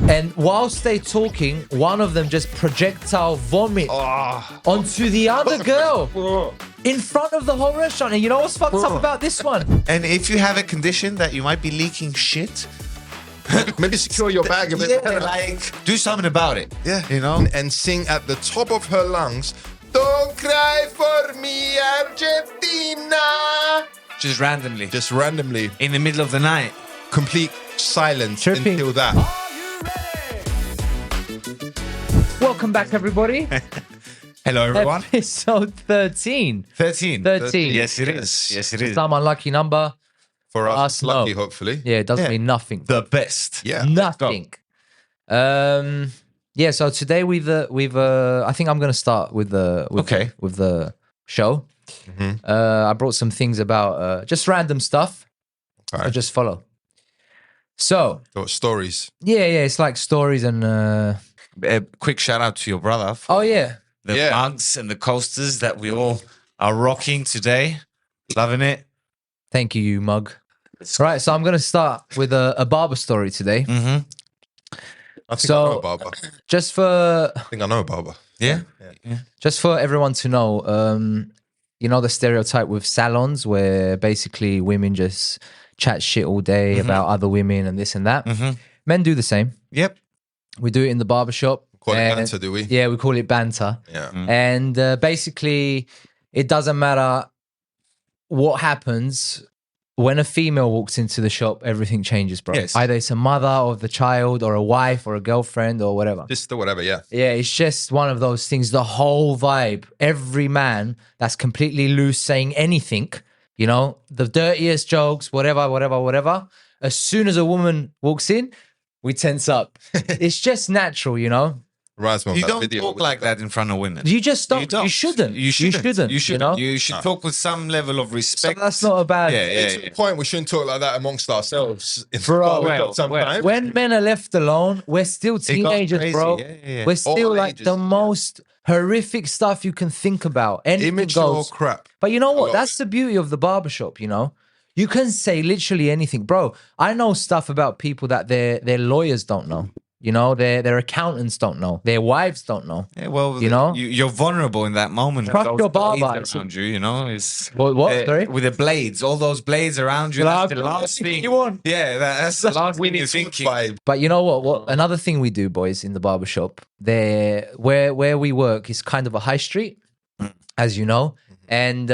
And whilst they're talking, one of them just projectile vomit onto the other girl in front of the whole restaurant. And you know what's fucked up about this one? And if you have a condition that you might be leaking shit, maybe secure your bag a bit. yeah, like do something about it. Yeah, you know, and sing at the top of her lungs. Don't cry for me, Argentina. Just randomly, in the middle of the night. Complete silence Tripping. until that. Welcome back, everybody. Hello, everyone. Episode 13. 13. 13. Yes, it is. Yes, it is. Some unlucky number. For us, no. lucky, hopefully. Yeah, it doesn't mean nothing. The best. Yeah. Nothing. Yeah, so today I think I'm gonna start with the show. Mm-hmm. I brought some things about just random stuff. Okay. So just follow. So Got stories. yeah, it's like stories and A quick shout out to your brother. oh yeah. The mugs and the coasters that we all are rocking today. Loving it. Thank you, you mug. Right, so I'm gonna start with a barber story today. Mm-hmm. I think So- I know a barber. Just for I think I know a barber. Yeah. Just for everyone to know, you know the stereotype with salons where basically women just chat shit all day about other women and this and that. Mm-hmm. Men do the same. Yep. We do it in the barbershop. Call it and- banter, do we? Yeah, we call it banter. Yeah. And basically, it doesn't matter what happens. When a female walks into the shop, everything changes, bro. Yes. Either it's a mother of the child or a wife or a girlfriend or whatever. Sister, whatever, yeah. Yeah, it's just one of those things. The whole vibe, every man that's completely loose saying anything, you know, the dirtiest jokes, whatever. As soon as a woman walks in, we tense up. It's just natural, you know. Reminds me of You that don't video talk with like the- that in front of women. You just don't. don't. You shouldn't. You shouldn't. You know. You should talk with some level of So respect. that's not a bad. To the point we shouldn't talk like that amongst ourselves. In Bro, sometimes. When men are left alone, we're still got teenagers, crazy. bro. Yeah. We're still All like ages, the yeah. most horrific stuff you can think about. Anything Immature goes. crap. But you know lot what? of That's it. the beauty of the barbershop, you know? You can say literally anything. Bro, I know stuff about people that their lawyers don't know. You know, their accountants don't know. Their wives don't know. Yeah, well, You know? you're vulnerable in that moment. Trust Those your barber. blades around you, you know, it's What? Sorry? with the blades, all those blades around you. That's the last thing you want. Yeah, that's the last thing you're thinking. Vibe. But you know what? Another thing we do, boys, in the barbershop, where we work is kind of a high street, as you know. And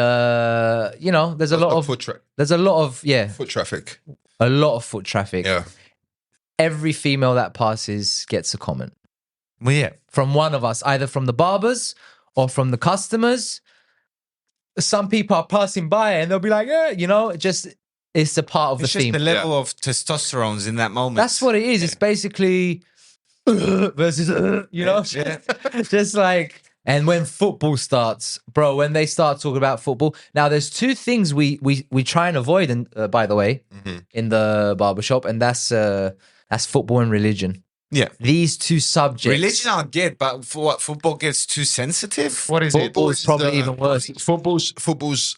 you know, there's a lot of foot traffic. there's a lot of a lot of foot traffic. Yeah. Every female that passes gets a comment Well, yeah. from one of us, either from the barbers or from the customers. Some people are passing by and they'll be like, yeah, you know, it's a part of It's the just theme. the level of testosterones in that moment. That's what it is. It's basically versus, you know, just like, and when football starts, bro, when they start talking about football, now there's two things we try and avoid, and by the way, in the barbershop, and that's football and religion. Yeah. These two subjects. Religion I'll get, but for what, football gets too sensitive? What is Football is probably even worse. Football's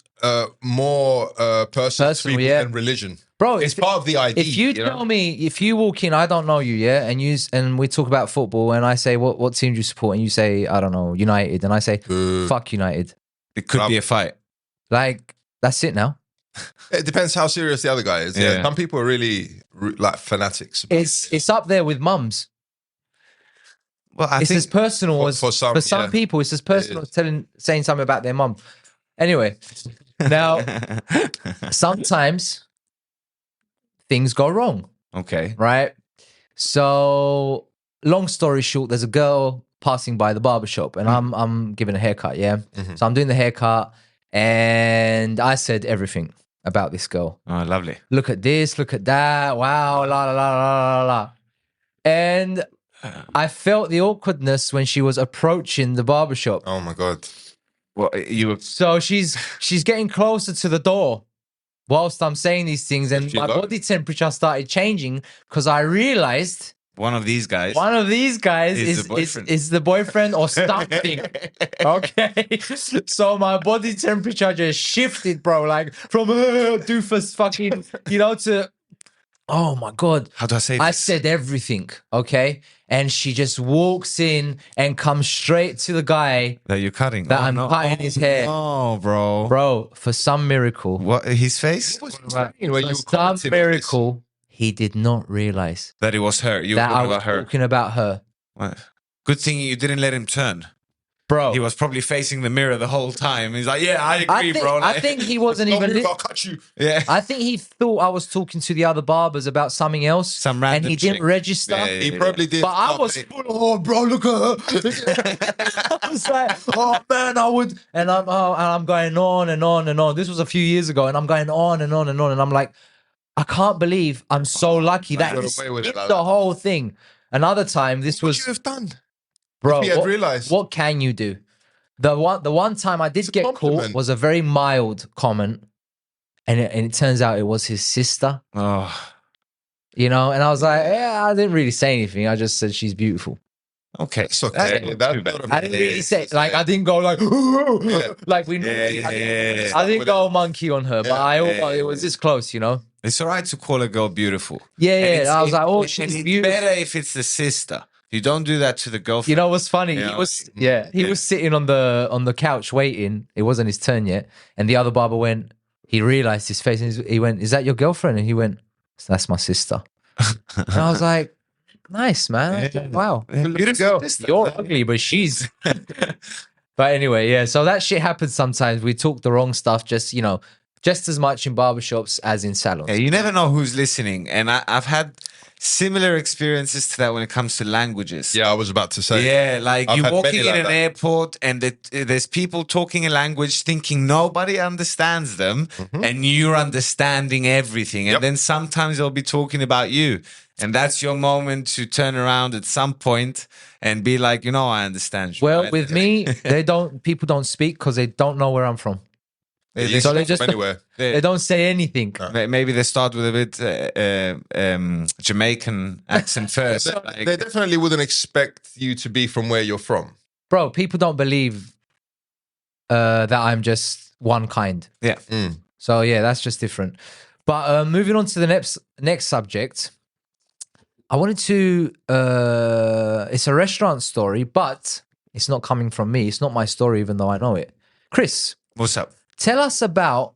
more personal yeah. than religion. Bro, It's part of the ID. If you know? tell me, if you walk in, I don't know you, yeah, and we talk about football, and I say, what team do you support? And you say, I don't know, United, and I say, fuck United. It could be a fight. Like, that's it now. It depends how serious the other guy is. Yeah. Yeah. Some people are really like fanatics. It's up there with mums. Well, I It's think as personal for as some, for some yeah. people. It's as personal as saying something about their mum. Anyway, now sometimes things go wrong, okay. right? So, long story short, there's a girl passing by the barbershop, and I'm giving a haircut. Yeah, so I'm doing the haircut, and I said everything about this girl. Oh, lovely. Look at this, look at that. Wow, la la la la la la. And I felt the awkwardness when she was approaching the barbershop. Oh my god. Well, you were So she's getting closer to the door whilst I'm saying these things, and She my low? body temperature started changing because I realized one of these guys. one of these guys Is the boyfriend. is the boyfriend or something. Okay, so my body temperature just shifted, bro. Like from doofus fucking, you know, to oh my God. How do I say I this? said everything, okay? And she just walks in and comes straight to the guy That you're cutting. that I'm cutting his hair. Oh, bro. Bro, for some miracle, What? His face? What was he saying when you were some commenting on this? miracle, he did not realize That it was her. You were that I talking was about her. talking about her. What? Good thing you didn't let him turn. Bro, He was probably facing the mirror the whole time. He's like, yeah, I agree, I think, bro. I Like, think he wasn't Don't even... move, I'll cut you. yeah. I think he thought I was talking to the other barbers about something else. Some and random he didn't chick. register. Yeah, yeah, He probably did. But I was full, oh, bro, look at her. I was like, oh, man, I would. And I'm going on and on and on. This was a few years ago, and I'm going on and on and on. And I'm like, I can't believe I'm so lucky that got he away with it skipped like the that. whole thing. Another time, this What was, would you have done? bro, if he had realised? what can you do? The one time I did a get caught compliment. was a very mild comment. And it turns out it was his sister. Oh, You know, and I was like, yeah, I didn't really say anything. I just said she's beautiful. okay. It's okay. That's That's too bad. not a- I didn't really say, like, I didn't go like, like we normally. I didn't go monkey on her, but it was this close, you know. It's all right to call a girl beautiful. Yeah, And yeah. it's- I was like, oh, and she's it's beautiful. better if it's the sister. You don't do that to the girlfriend. You know what's funny? Yeah. He was sitting on the couch waiting. It wasn't his turn yet, and the other barber went. He realized his face, and he went, "Is that your girlfriend?" And he went, "That's my sister." And I was like, "Nice, man. Yeah. Wow, Beautiful girl. sister. you're ugly, but she's." But anyway, yeah. So that shit happens sometimes. We talk the wrong stuff, just as much in barbershops as in salons. Yeah, you never know who's listening. And I've had similar experiences to that when it comes to languages. Yeah, I was about to say. Yeah, like I've you're had walking many in like an that. airport and there's people talking a language thinking nobody understands them and you're understanding everything. And Yep. then sometimes they'll be talking about you. And that's your moment to turn around at some point and be like, I understand you. Well, right? with me, people don't speak because they don't know where I'm from. Yeah, They- you So can they come just from anywhere. they don't say anything. Maybe they start with a bit Jamaican accent first. like- They definitely wouldn't expect you to be from where you're from. Bro, people don't believe that I'm just one kind. yeah. So yeah, that's just different. But moving on to the next subject, I wanted to. It's a restaurant story, but it's not coming from me. It's not my story, even though I know it. Chris, What's up? tell us about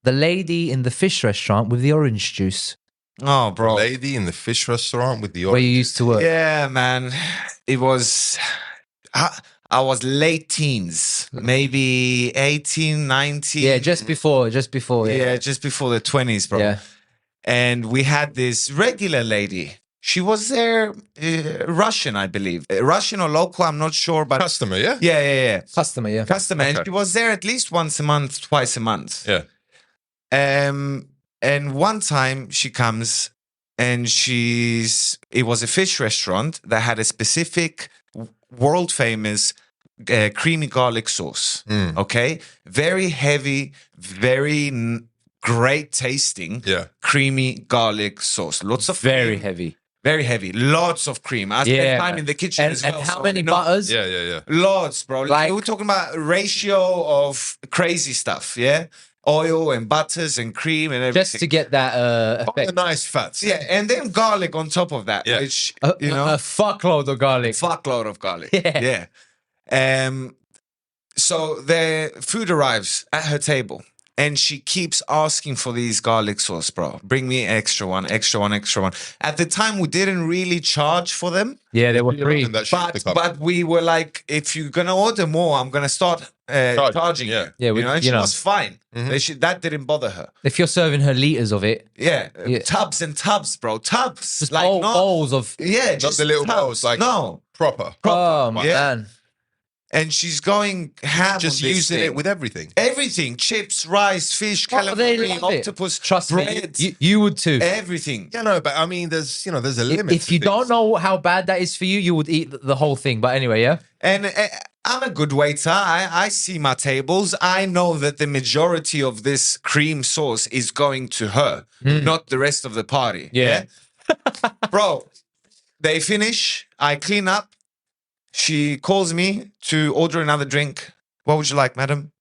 the lady in the fish restaurant with the orange juice Oh, bro. Lady in the fish restaurant with the where you used to work. Yeah, man. It was, I was late teens, maybe 18, 19. Yeah, just before. Yeah, just before the 20s, bro. Yeah. And we had this regular lady. She was there, Russian, I believe. Russian or local, I'm not sure, but Customer, yeah? yeah. Customer, yeah. Customer. And Okay. she was there at least once a month, twice a month. Yeah. And one time she comes and it was a fish restaurant that had a specific world famous creamy garlic sauce. Okay. Very heavy, very great tasting. Yeah. Creamy garlic sauce. Lots of Very cream, heavy. very heavy. Lots of cream. I Yeah. spent time in the kitchen And, as well. and how so, many butters? Yeah. Lots, bro. Like- We're talking about ratio of crazy stuff, yeah? Oil and butters and cream and everything. Just to get that Oh, effect. the nice fats. Yeah, and then garlic on top of that, Yeah. which, A a fuckload of garlic. fuckload of garlic. Yeah. Yeah. So the food arrives at her table and she keeps asking for these garlic sauce, bro. Bring me extra one. At the time, we didn't really charge for them. Yeah, they were free. And that shit to come. But we were like, if you're gonna order more, I'm gonna start charging yeah. you. Yeah, you know, and she was fine. Mm-hmm. That didn't bother her. If you're serving her liters of it, Yeah, Yeah. tubs and tubs, bro. Tubs, just like not, bowls of. yeah, just the little tubs. bowls, like- no. Proper. Oh my yeah. man! And she's going ham Just on this using thing. it with everything. everything: chips, rice, fish, Oh, they calamari, love it. octopus, Trust bread, me, you would too. everything. Yeah, no, but I mean, there's a limit. If you don't know how bad that is for you, you would eat the whole thing. But anyway, yeah. And I'm a good waiter. I see my tables. I know that the majority of this cream sauce is going to her, not the rest of the party. Yeah. Bro, they finish. I clean up. She calls me to order another drink. What would you like, madam?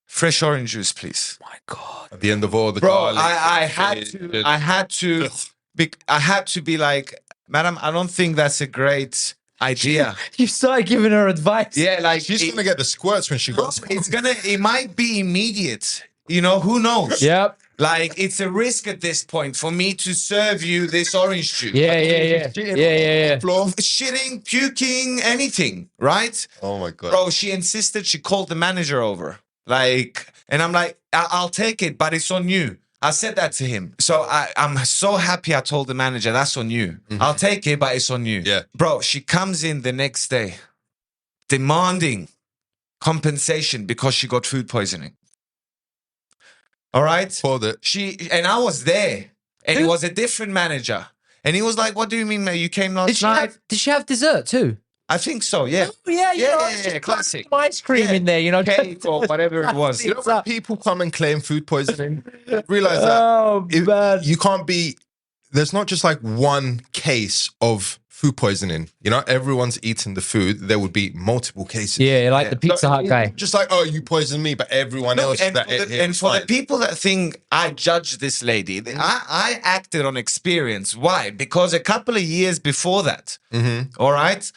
Fresh orange juice, please. My God. At the end of all the Bro, garlic, I had fish, to I had to be like, madam, I don't think that's a great idea. You started giving her advice. Yeah, like She's going to get the squirts when she goes. it might be immediate. You know, who knows? Yep. Like, it's a risk at this point for me to serve you this orange juice. Yeah. Floor. Shitting, puking, anything, right? Oh my God. Bro, she insisted. She called the manager over. Like, and I'm like, I'll take it, but it's on you. I said that to him. So I'm so happy I told the manager, that's on you. I'll take it, but it's on you. Yeah. Bro, she comes in the next day demanding compensation because she got food poisoning. All right? Hold it. And I was there. And it was a different manager. And he was like, what do you mean, mate? You came last night? Did she have dessert too? I think so, yeah. Oh, yeah, Yeah, classic. Some ice cream in there, you know. Cake or whatever it was. You know when people come and claim food poisoning? Realize that Oh, man. you can't be. There's not just like one case of food poisoning. You know, everyone's eating the food. There would be multiple cases. Yeah, like the Pizza Hut guy. Just like, oh, you poisoned me, but everyone else. And that for, ate the, it and was for the fine. people that think I judged this lady, I acted on experience. Why? Because a couple of years before that, all right,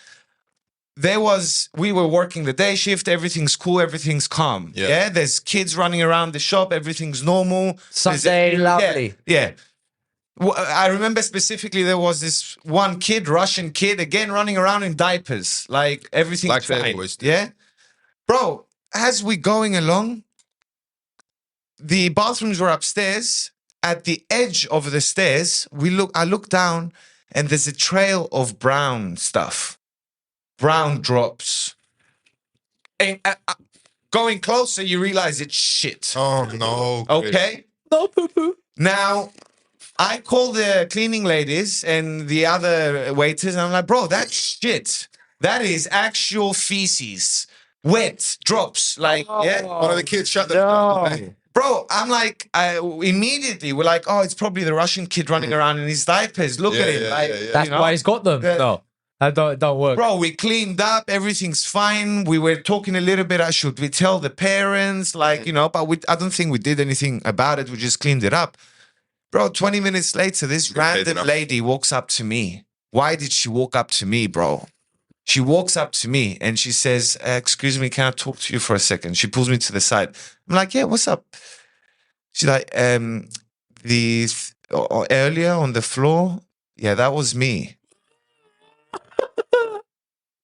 we were working the day shift, everything's cool, everything's calm. Yeah. There's kids running around the shop, everything's normal. Sunday, lovely. Yeah. Well, I remember specifically there was this one kid, Russian kid, again running around in diapers. Like everything's Like they fine. always do. Yeah. Bro, as we going along, the bathrooms were upstairs. At the edge of the stairs, I look down and there's a trail of brown stuff. Brown drops. And going closer, you realize it's shit. Oh no. Okay? No poo-poo. Now, I call the cleaning ladies and the other waiters, and I'm like, bro, that's shit. That is actual feces. Wet drops. Like, yeah. One of the kids shut the No. Bro, I'm like, immediately, we're like, oh, it's probably the Russian kid running around in his diapers. Look at him. That's why he's got them. No, that don't work. Bro, we cleaned up. Everything's fine. We were talking a little bit. Should we tell the parents? Like, you know, but I don't think we did anything about it. We just cleaned it up. Bro, 20 minutes later, this random lady walks up to me. Why did she walk up to me, bro? She walks up to me and she says, excuse me, can I talk to you for a second? She pulls me to the side. I'm like, yeah, what's up? She's like, earlier on the floor, yeah, that was me.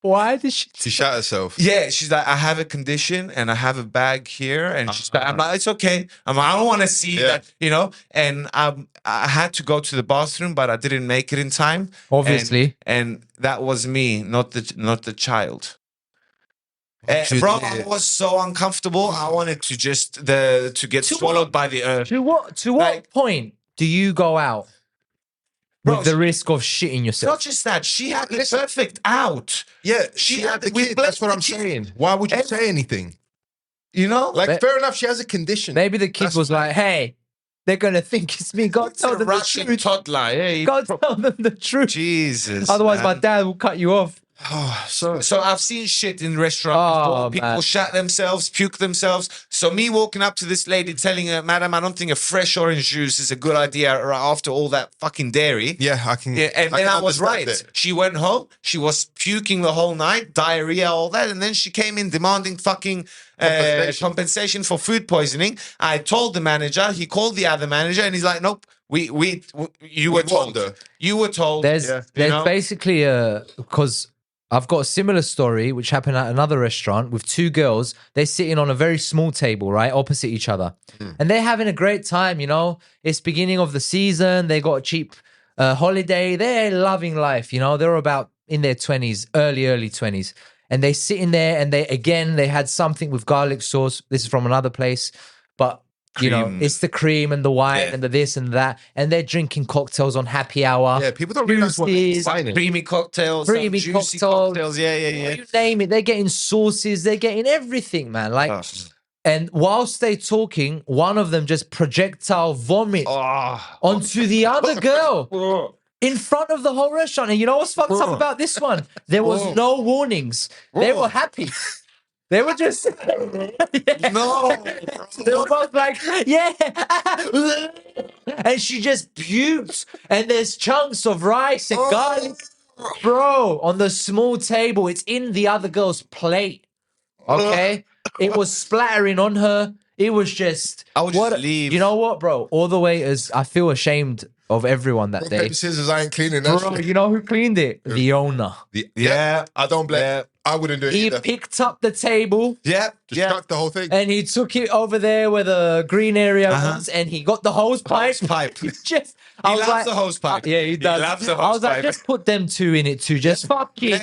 Why did she? She shot herself. Yeah, she's like, I have a condition and I have a bag here. And she's like, I'm like, it's okay. I don't want to see that, you know. And I had to go to the bathroom, but I didn't make it in time. Obviously. And that was me, not the child. Bro, I was so uncomfortable. I wanted to just to get swallowed by the earth. To what point do you go out with the risk of shitting yourself? Not just that, she had the perfect out. Yeah, she had the kid. That's what I'm saying. Why would you say anything? You know? Like, fair enough, she has a condition. Maybe the kid was like, hey, they're going to think it's me. Go tell them the truth. Toddler. Yeah, Go tell them the truth. Jesus. Otherwise, my dad will cut you off. So I've seen shit in restaurants before. People shat themselves, puke themselves. So me walking up to this lady telling her, madam, I don't think a fresh orange juice is a good idea after all that fucking dairy. Yeah, I can. Yeah, and then I was right. It. She went home. She was puking the whole night, diarrhea, all that. And then she came in demanding fucking compensation for food poisoning. I told the manager. He called the other manager and he's like, nope. You were told. You were told. There's basically because I've got a similar story which happened at another restaurant with two girls. They're sitting on a very small table, right, opposite each other, and they're having a great time. You know, it's beginning of the season. They got a cheap holiday. They're loving life. You know, they're about in their 20s, early 20s, and they sitting there and they had something with garlic sauce. This is from another place, but. You know, it's the cream and the wine and the this and that, and they're drinking cocktails on happy hour. Yeah, people don't realize what they're signing. Creamy cocktails, juicy cocktails. Yeah. You name it, they're getting sauces, they're getting everything, man. Like, and whilst they're talking, one of them just projectile vomit onto the other girl in front of the whole restaurant. And you know what's fucked up about this one? There was no warnings. They were happy. They were just No. They were both like, yeah. And she just puked. And there's chunks of rice and garlic. Bro, on the small table, it's in the other girl's plate. Okay? It was splattering on her. It was just. I would just leave. You know what, bro? All the waiters, I feel ashamed of everyone that day. Paper, scissors, I ain't cleaning that Bro, shit. you know who cleaned it? The owner. Yeah, I don't blame. Yeah. I wouldn't do it He either. picked up the table. Yeah. Just Yeah. chuck the whole thing. And he took it over there where the green area was, and he got the hose pipe. Hose pipe. He loves the hose pipe. Yeah, he does. loves the I hose was like, pipe. just put them two in it too. Just fucking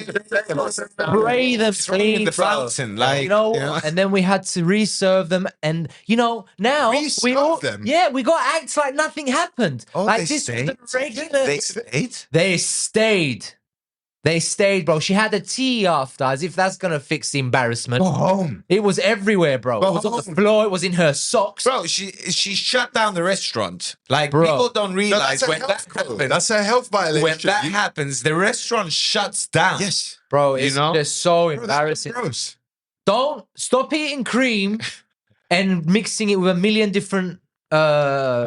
spray them clean, the bro. fountain, like, you know, you know? and then we had to reserve them, and you know, now we Reserve all, them? yeah, we got to act like nothing happened. Oh, like they this was stayed? the regular. They stayed? They stayed. They stayed, bro. She had a tea after, as if that's gonna fix the embarrassment. Go home. It was everywhere, bro. Go It was on the home. floor. It was in her socks. Bro, she shut down the restaurant. Like, Bro. people don't No, realize that's a when that health code. happens. That's a health violation. When that happens, the restaurant shuts down. Yes. Bro, You it's know? just so Bro, that's embarrassing. gross. Don't stop eating cream and mixing it with a million different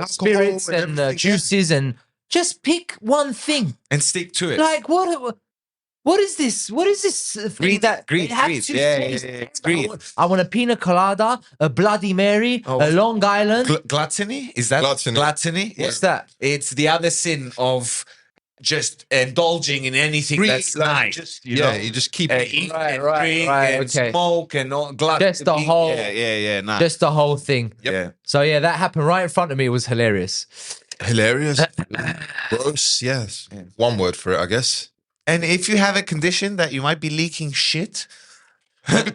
spirits and and everything, juices, and just pick one thing. And stick to it. Like what is this? What is this thing Greed, that greed, it has greed. to Yeah, taste? yeah, yeah, it's greed. I want a pina colada, a Bloody Mary, a Long Island. Gluttony? Is that Gluttony. gluttony? What's that? It's the other sin of just indulging in anything Greed, that's like, nice. just, you yeah, know? you just keep Eat Right, and right, drink right, and okay. smoke and all gluttony. Just the whole- Yeah, nice. Just the whole thing. Yeah. So yeah, that happened right in front of me. It was hilarious. hilarious. Gross, yes. One word for it, I guess. And if you have a condition that you might be leaking shit,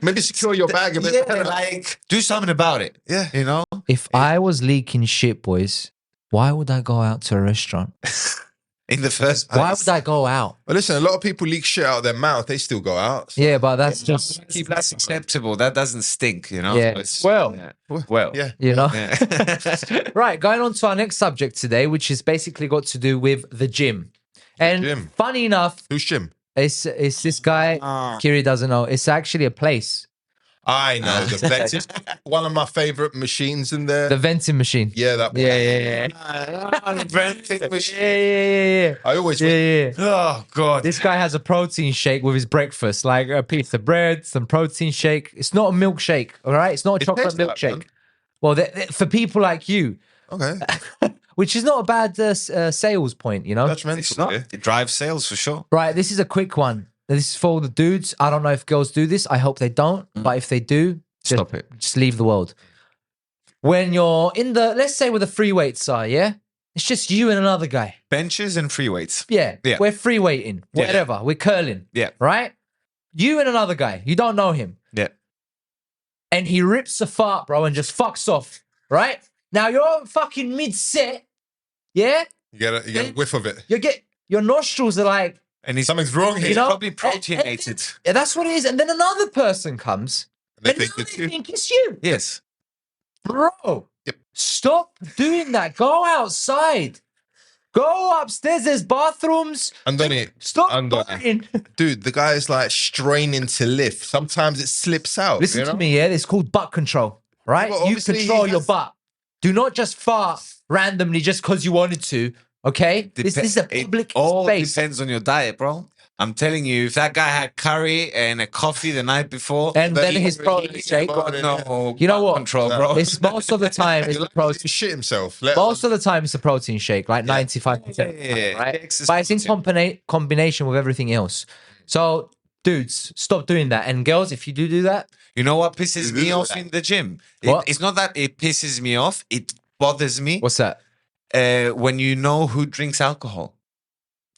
Maybe secure your bag a bit yeah, better. like do something about it. Yeah. You know? If I was leaking shit, boys, why would I go out to a restaurant? In the first place. Why would I go out? Well, listen, a lot of people leak shit out of their mouth. They still go out. So. Yeah, but that's just, That's acceptable. That doesn't stink, you know? Yeah. It's- Well. yeah. Well. Yeah. you know. Yeah. Right, going on to our next subject today, which is basically got to do with the gym. And Gym. funny enough, Who's Jim? it's this guy, Kiri doesn't know. It's actually a place, I know. The vet. One of my favorite machines in there. the venting machine. Yeah, that one. Yeah. Yeah. I always Yeah. Oh, God. This guy has a protein shake with his breakfast, like a piece of bread, some protein shake. It's not a milkshake, all right? It's not a chocolate tastes like milkshake. one. Well, for people like you, Okay. which is not a bad sales point, you know? It's Judgmental. not. Yeah. It drives sales for sure. Right, this is a quick one. This is for all the dudes. I don't know if girls do this. I hope they don't. But if they do, just, Stop it. Just leave the world. When you're in the, let's say where the free weights are, yeah? It's just you and another guy. Benches and free weights. Yeah. Yeah. We're free weighting, Yeah. whatever. We're curling. Yeah. Right? You and another guy. You don't know him. Yeah. And he rips a fart, bro, and just fucks off. Right? Now you're fucking mid-set. Yeah? You get a whiff of it. Your nostrils are like, And he's Something's wrong here. you know? probably proteinated. Yeah, that's what it is. And then another person comes. They And think now it's they you. think it's you. Yes. Bro, Yep. stop doing that. Go outside. Go upstairs. There's bathrooms. Andoni, Stop Andoni. farting. Dude, the guy is like straining to lift. Sometimes it slips out. Listen you know? to me, yeah? It's called butt control, right? Well, You obviously he control your has- butt. Do not just fart randomly just because you wanted to, okay? This is a public It all space. depends on your diet, bro. I'm telling you, if that guy had curry and a coffee the night before, And then he- his protein he- shake. got no, You know what? control, bro. It's most of the time it's He the likes protein. to shit himself. Most of the time it's a protein shake, like 95%. Yeah, Right? it takes his But it's in protein. combination with everything else. So, dudes, stop doing that. And girls, if you do that, You know what pisses me off in the gym? What? It's not that it pisses me off. It bothers me what's that? when you know who drinks alcohol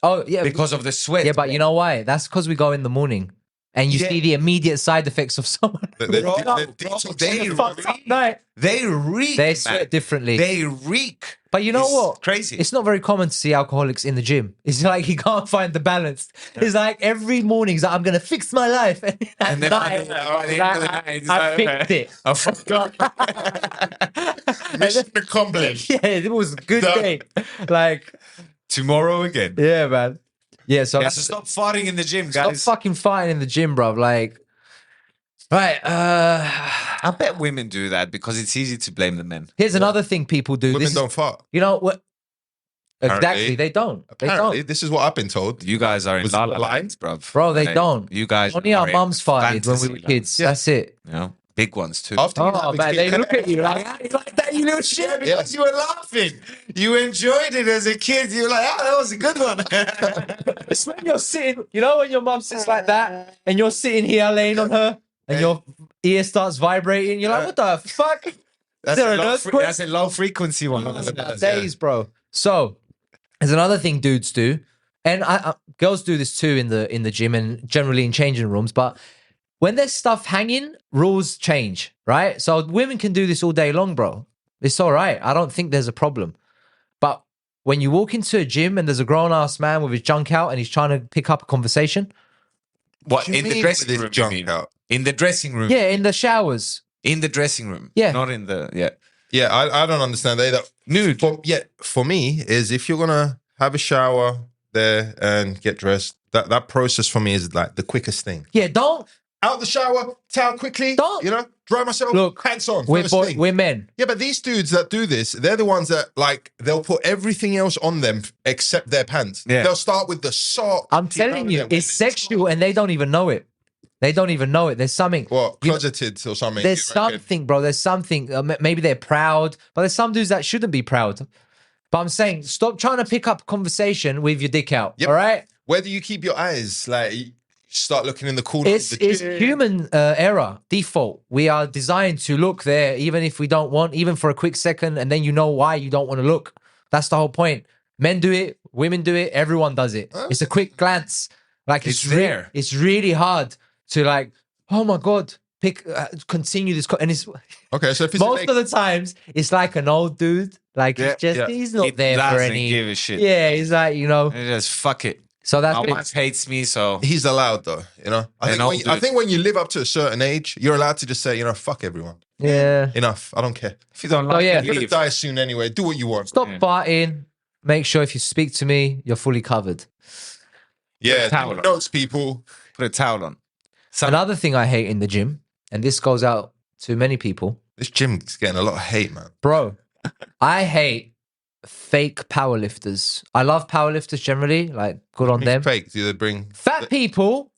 Oh, yeah. because of the sweat. Yeah, but you know why? That's because we go in the morning and you Yeah. see the immediate side effects of someone. The Bro, detox- they Fucked up night. They reek. They man. sweat differently. They reek. But you know It's what? Crazy. It's not very common to see alcoholics in the gym. It's like he can't find the balance. It's like every morning he's like, I'm gonna fix my life. And at And then night, by the he's end of the like, night, he's I like, fixed it. I forgot. Mission accomplished. Yeah, it was a good Done. day. Like, Tomorrow again. yeah, man. Yeah, so Yeah, so stop farting in the gym, stop guys. fucking fighting in the gym, bro. Like, Right. I bet women do that because it's easy to blame the men. Here's another thing people do. Women This don't is, fart. you know what? Exactly. Apparently. They don't. They Apparently, don't. this is what I've been told. You guys are in Was La it La a lie? Land, bruv. Bro, they Like, don't. You guys Only our are in mums farted when we fantasy were land. kids. That's it. You know, big ones too. After you Oh have man, they kids- look at you like that, you little shit. Because you were laughing. You enjoyed it as a kid. You were like, oh, that was a good one. It's when you're sitting, you know, when your mum sits like that, and you're sitting here laying on her, and your ear starts vibrating. You're like, what the fuck? That's Is there a an low earthquake? that's a low frequency one. Days, bro. So there's another thing dudes do, and girls do this too in the gym and generally in changing rooms. But when there's stuff hanging, rules change, right? So women can do this all day long, bro. It's all right. I don't think there's a problem. But when you walk into a gym and there's a grown ass man with his junk out and he's trying to pick up a conversation, What, do you in the mean dressing with room? this you junk mean? out? In the dressing room? yeah, in the showers, In the dressing room? Yeah. Not in the, yeah. Yeah, I don't understand either. Nude. For me, is if you're gonna have a shower there and get dressed, that process for me is like the quickest thing. yeah, don't Out the shower, towel quickly, Don't- dry myself, look. pants on. We're first thing. we're men. Yeah, but these dudes that do this, they're the ones that like they'll put everything else on them except their pants. Yeah. They'll start with the sock. I'm telling you, it's sexual and they don't even know it. They don't even know it. There's something. What, You know- closeted or something? There's you reckon? something, bro. There's something. Maybe they're proud, but there's some dudes that shouldn't be proud. But I'm saying, stop trying to pick up a conversation with your dick out. Yep. All right? Where do you keep your eyes? Like, you start looking in the corner. It's of the it's chair. human error, default. We are designed to look there, even if we don't want, even for a quick second, and then you know why you don't want to look. That's the whole point. Men do it, women do it, everyone does it. It's a quick glance. Like It's there. It's really hard to like, oh my god, continue this, and it's Okay, so if it's most of the times it's like an old dude. Like Yeah, he's not He there for doesn't any. give a shit. Yeah, he's like, you know. He just fuck it. So that's My wife hates me, so he's allowed though, And I'll do I it. think when you live up to a certain age, you're allowed to just say, fuck everyone. yeah. Enough. I don't care. if you don't like yeah. it, You're gonna leave. die soon anyway. Do what you want. Stop farting. Make sure if you speak to me, you're fully covered. Yeah, towel take on. notes, people. Put a towel on. Another thing I hate in the gym, and this goes out to many people, This gym's getting a lot of hate, man. bro. I hate fake powerlifters. I love powerlifters generally, like good on them. Fake. Do they bring? Fat people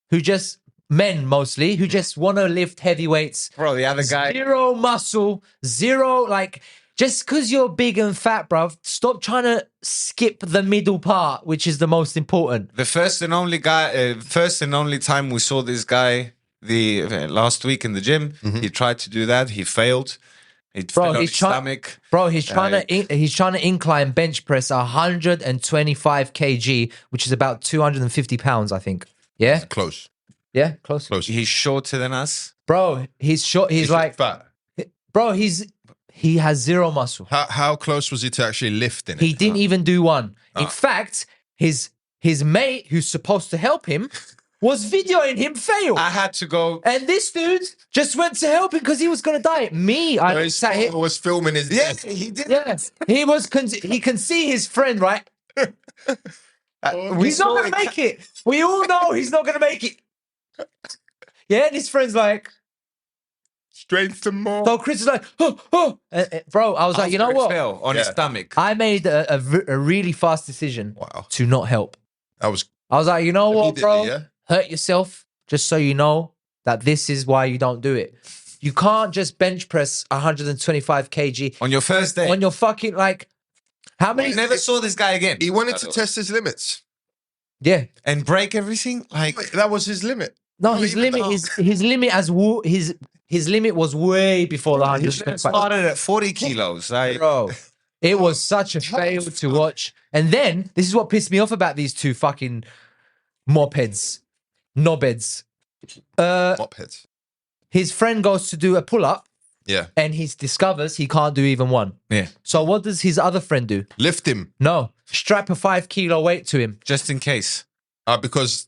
who just men mostly who just want to lift heavy weights. Bro, the other guy. Zero muscle, zero like. Just because you're big and fat, bruv, stop trying to skip the middle part, which is the most important. The first and only time we saw this guy last week in the gym, he tried to do that. He failed. He fell on his stomach. Bro, he's trying to incline bench press 125 kg, which is about 250 pounds, I think. Yeah, Close. yeah, close. He's shorter than us. Bro, he's short. He's like, fat. bro, he has zero muscle. How close was he to actually lifting it? He didn't even do one. In fact, his mate, who's supposed to help him, was videoing him fail. I had to go. And this dude just went to help him because he was gonna die. I His sat here. father was filming his. Yeah, he did. Yes, he was. He can see his friend, right? He's not gonna make it. We all know he's not gonna make it. Yeah, and his friend's like, Strength to more. so Chris is like, oh. Bro, I was like, you know After it what? fell on his Yeah. stomach. I made a really fast decision Wow. to not help. That was. I was like, you know what, Immediately, bro? yeah? Hurt yourself just so you know that this is why you don't do it. You can't just bench press 125 kg On your first day. on your fucking like. How many? We never saw this guy again. He wanted to test his limits. Yeah. And break everything. Like, That was his limit. No, Not his even limit that. is his limit as his limit was way before the he should have 125. started at 40 kilos. Like, Bro, it was such a fail to watch. And then this is what pissed me off about these two fucking knobheads. Mopheads. His friend goes to do a pull up Yeah. and he discovers he can't do even one. yeah. So what does his other friend do? Lift him. No, strap a 5 kilo weight to him. Just in case. Because.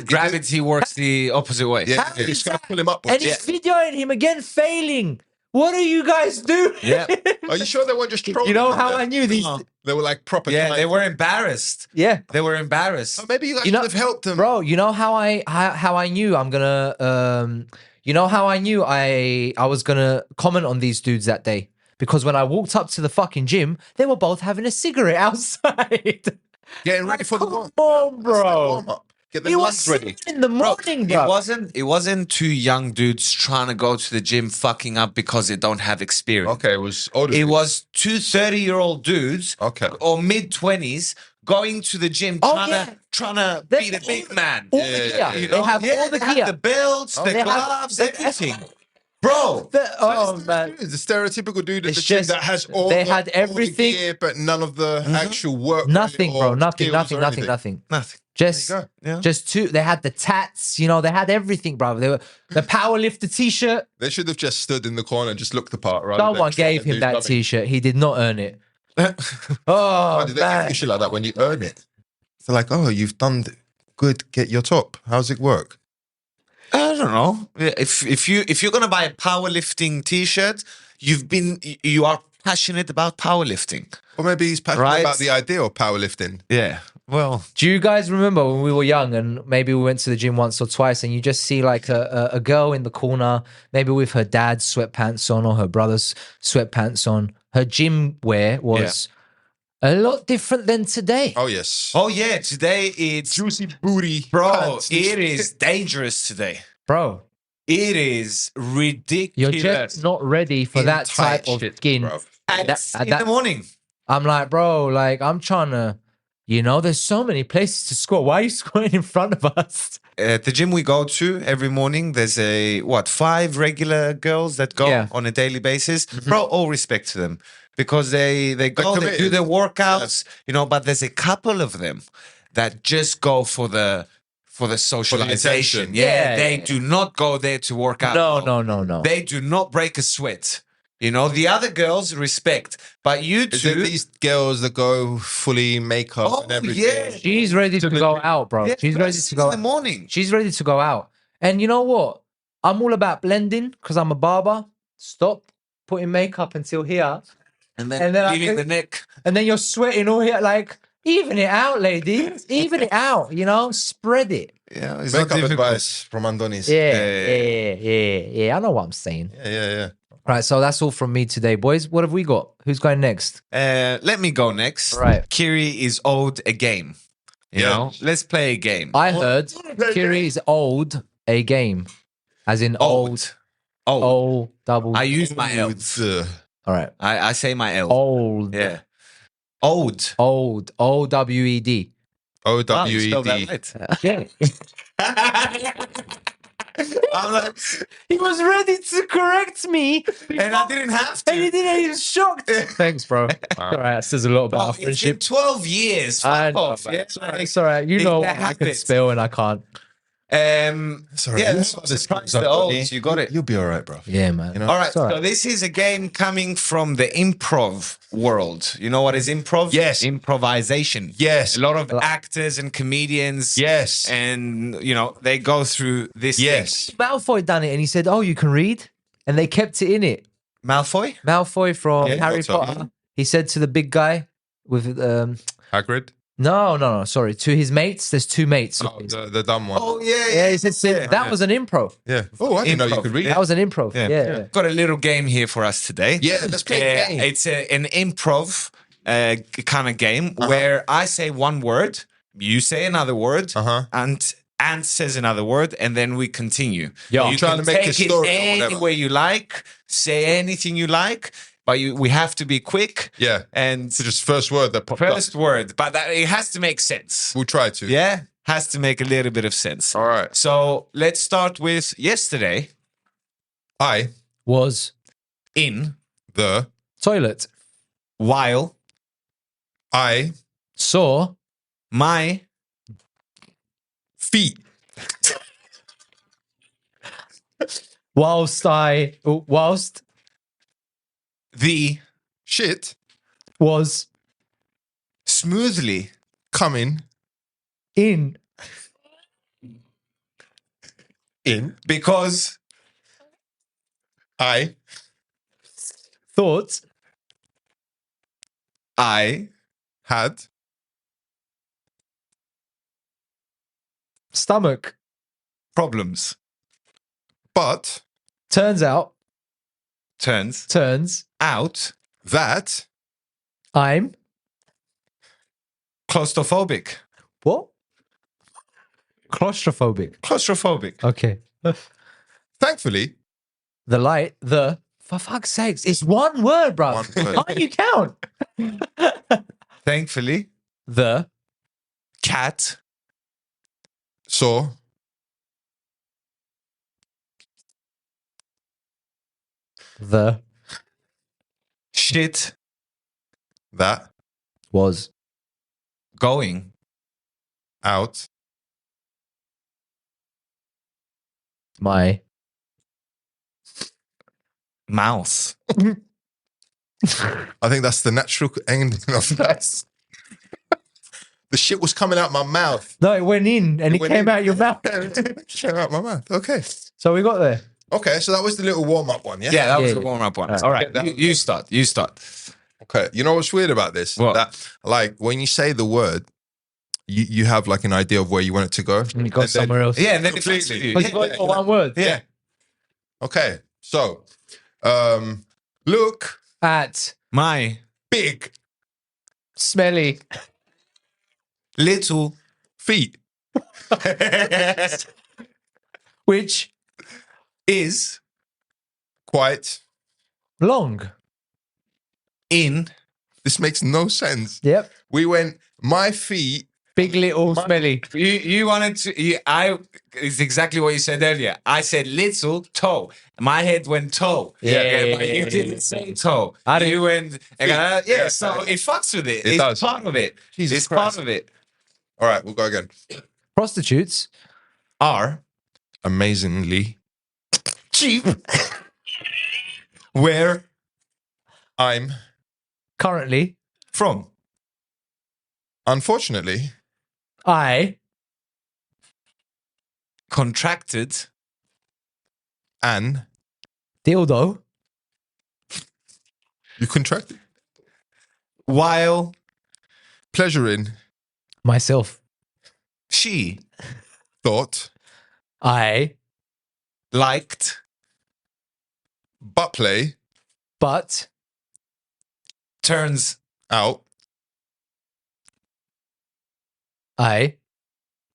Gravity works the opposite way. Yeah, How you're is just gonna that? pull him up. And he's videoing him again failing. What are you guys doing? Yeah. Are you sure they weren't just trolling? You know him how there? I knew these? They were like proper. Yeah, trying- they were embarrassed. Yeah. They were embarrassed. Oh, maybe you guys You know- should have helped them. Bro, you know how I knew I'm gonna You know how I knew I was gonna comment on these dudes that day? Because when I walked up to the fucking gym, they were both having a cigarette outside. Getting ready for the Come warm. on, bro. Warm up. Get the It was lungs ready. 7 in the morning, bro. It wasn't two young dudes trying to go to the gym fucking up because they don't have experience. Okay, it was older. It dudes. was two 30-year-old dudes Okay. or mid-20s going to the gym Oh, trying yeah. to They- be the big man. All Yeah, the yeah, gear. yeah, They yeah. have all the they gear. have the belts, the they have- gloves, everything. Bro, Oh, man. It's the stereotypical dude at It's the gym just- that has all they the, had all the everything. gear, but none of the actual work. Nothing, bro. or Nothing, skills nothing, or nothing, anything. nothing. nothing. Just, There you go. Yeah. just two. They had the tats, you know. They had everything, bro. They were the powerlifter T-shirt. They should have just stood in the corner and just looked the part. Rather Someone than try gave and him do that something. T-shirt. He did not earn it. Why Oh do they give man, you shit like that when you earn it? They're like, oh, you've done good. Get your top. How's it work? I don't know. If you're gonna buy a powerlifting T-shirt, you are passionate about powerlifting. Or maybe he's passionate Right. about the idea of powerlifting. Yeah. Well, do you guys remember when we were young and maybe we went to the gym once or twice and you just see like a girl in the corner, maybe with her dad's sweatpants on or her brother's sweatpants on. Her gym wear was a lot different than today. Oh yes. oh yeah. Today it's Juicy booty, bro. pants and It shit. is dangerous today. Bro, It is you're ridiculous. just not ready for In that tight type of shit, skin. bro. At in that- the morning. I'm like, bro, like I'm trying to, there's so many places to squat. Why are you squatting in front of us? At the gym we go to every morning, there's 5 regular girls that go Yeah. on a daily basis. Bro, all respect to them because they go, they do committed. their workouts, but there's a couple of them that just go for the socialization. attention. Yeah, They yeah. do not go there to work out. No. They do not break a sweat. The other girls respect, but you Is there two, these girls that go fully makeup Oh, and everything? yeah. She's ready to the go gym. out, bro. yeah, She's ready first to thing go in the morning. She's ready to go out. And you know what? I'm all about blending because I'm a barber. Stop putting makeup until here. And And then I leaving think- the neck. And then you're sweating all here. Like, even it out, ladies. Even it out, Spread it. Yeah, it's not Makeup difficult. advice from Andonis. Yeah. I know what I'm saying. Yeah. Right, so that's all from me today, boys. What have we got? Who's going next? Let me go next. Right. Kiri is owed a game. You Yeah. know, let's play a game. I heard Kiri is old a game. As in old. Old. O double. I use my L's. All right. I say my L. Old. Yeah. Old. Old. OWED. Wow, you spelled OWED. that Yeah. right. I'm like, He was ready to correct me. and I didn't have to. And he didn't. He was shocked. Thanks, bro. All right. That says a lot about our Oh, it's been friendship. 12 years. I Fuck know, off. man. Yeah, It's all right. It's all right. You It's know the I can habit. spell and I can't. all right. Yeah, You that's got what this, surprised guys, the olds. Anthony. You got it. You'll be all right, bro. Yeah, man. You know? All right, It's all right. so this is a game coming from the improv world. You know what is improv? Yes. Improvisation. Yes. A lot of actors and comedians. Yes. And, they go through this Yes. Malfoy done it and he said, "Oh, you can read," and they kept it in it. thing. Malfoy? Malfoy from Yeah, Harry what's up, Potter. man? He said to the big guy with Hagrid. no, sorry, to his mates. There's two mates. Oh, the dumb one. Oh, yeah. Yeah, he said that was an improv. yeah. Oh, I didn't know you Improv. could read. That was an improv. Yeah. Got a little game here for us today. Yeah, let's play a game. It's an improv kind of game where I say one word, you say another word, and Ant says another word, and then we continue. Yeah. You Trying can to make a take it story or any whatever. way you like, say anything you like, but we have to be quick. Yeah. And So just first word that popped first up. word, but it has to make sense. We'll try to. Yeah, has to make a little bit of sense. All right. So let's start with yesterday I, Was in the, toilet. while I, Saw my feet. whilst the Shit. was smoothly Coming in in. because I, thought I had stomach problems. But turns out, turns out that I'm claustrophobic. what? Claustrophobic. Claustrophobic. Okay. thankfully, For fuck's sakes, it's one word, bro. One word. Can't you count? Thankfully, The cat saw shit that was going out my mouth. I think that's the natural ending of that. The shit was coming out my mouth. No, it went in and it went came in. out your mouth. Came out my mouth. Okay. So we got there. Okay, so that was the little warm-up one, yeah? Yeah, that was Yeah, the yeah. warm-up one. All right. All right, Okay, you start. You start. Okay. You know what's weird about this? What? That, like, when you say the word, you have, like, an idea of where you want it to go. And it goes somewhere else. Yeah, and then Completely. completely. But you got it for one word. Yeah. Okay, so, look At My big smelly little feet. which is Quite. long. in This makes no sense. Yep. We went, my feet. Big little smelly. you wanted to it's exactly what you said earlier. I said little toe. My head went toe. Yeah. But you didn't say toe. I didn't. You went Yeah. so it fucks with it. It It's does. part of it. Jesus it's Christ. part of it. All right, we'll go again. Prostitutes. Are Amazingly, Cheap. where I'm, Currently, from? unfortunately, I Contracted an. dildo You contracted. while Pleasuring. myself. she Thought. I liked Butt play. but turns Out. I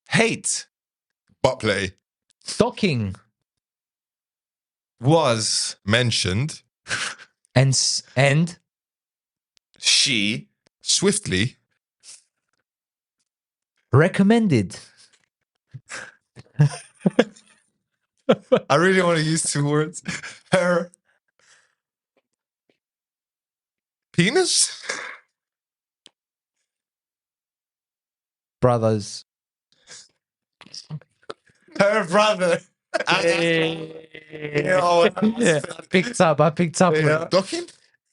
hate Butt play. docking was Mentioned. and she Swiftly. recommended. I really want to use two words. Her Penis. Brothers. her brother. Yeah, I picked up on it. Docking.